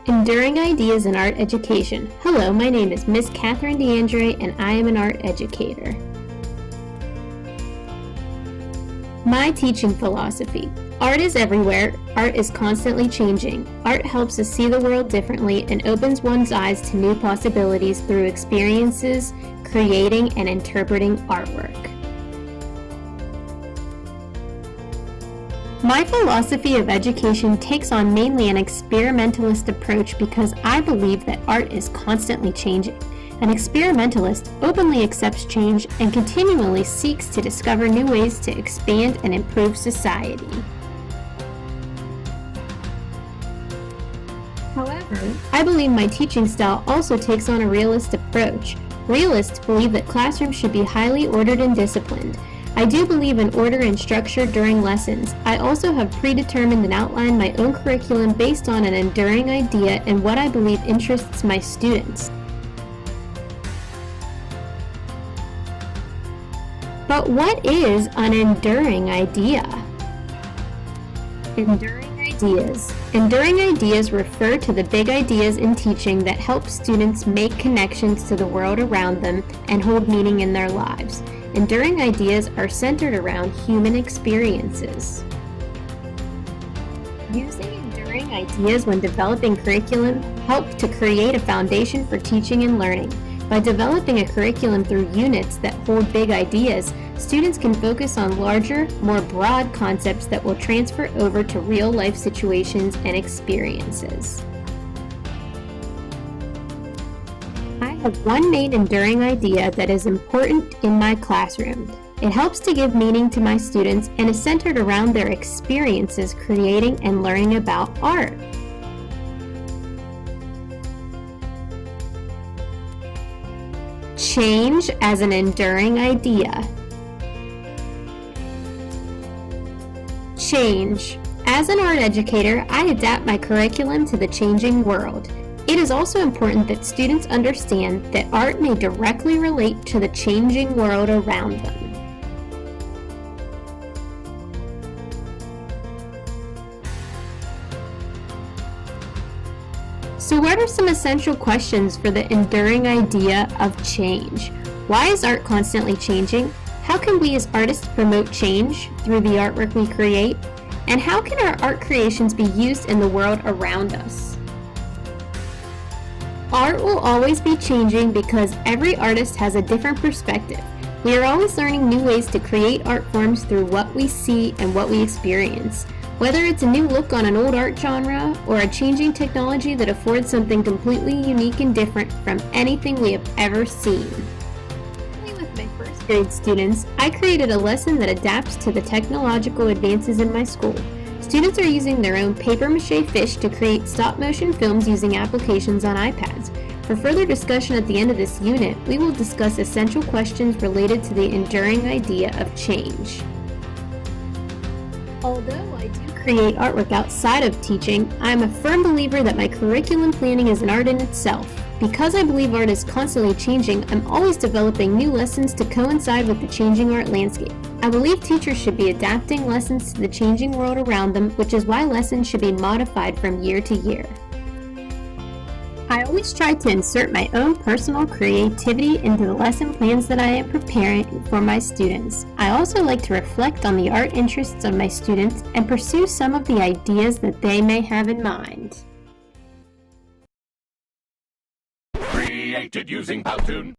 Enduring Ideas in Art Education. Hello, my name is Miss Catherine DeAndre and I am an art educator. My teaching philosophy. Art is everywhere. Art is constantly changing. Art helps us see the world differently and opens one's eyes to new possibilities through experiences, creating and interpreting artwork. My philosophy of education takes on mainly an experimentalist approach because I believe that art is constantly changing. An experimentalist openly accepts change and continually seeks to discover new ways to expand and improve society. However, I believe my teaching style also takes on a realist approach. Realists believe that classrooms should be highly ordered and disciplined. I do believe in order and structure during lessons. I also have predetermined and outlined my own curriculum based on an enduring idea and what I believe interests my students. But what is an enduring idea? Enduring ideas. Enduring ideas refer to the big ideas in teaching that help students make connections to the world around them and hold meaning in their lives. Enduring ideas are centered around human experiences. Using enduring ideas when developing curriculum help to create a foundation for teaching and learning. By developing a curriculum through units that hold big ideas, students can focus on larger, more broad concepts that will transfer over to real-life situations and experiences. I have one main enduring idea that is important in my classroom. It helps to give meaning to my students and is centered around their experiences creating and learning about art. Change as an enduring idea. Change. As an art educator, I adapt my curriculum to the changing world. It is also important that students understand that art may directly relate to the changing world around them. So what are some essential questions for the enduring idea of change? Why is art constantly changing? How can we as artists promote change through the artwork we create? And how can our art creations be used in the world around us? Art will always be changing because every artist has a different perspective. We are always learning new ways to create art forms through what we see and what we experience. Whether it's a new look on an old art genre or a changing technology that affords something completely unique and different from anything we have ever seen. With my first grade students, I created a lesson that adapts to the technological advances in my school. Students are using their own papier-mâché fish to create stop-motion films using applications on iPads. For further discussion at the end of this unit, we will discuss essential questions related to the enduring idea of change. Although I do create artwork outside of teaching, I am a firm believer that my curriculum planning is an art in itself. Because I believe art is constantly changing, I'm always developing new lessons to coincide with the changing art landscape. I believe teachers should be adapting lessons to the changing world around them, which is why lessons should be modified from year to year. I always try to insert my own personal creativity into the lesson plans that I am preparing for my students. I also like to reflect on the art interests of my students and pursue some of the ideas that they may have in mind. Created using Powtoon.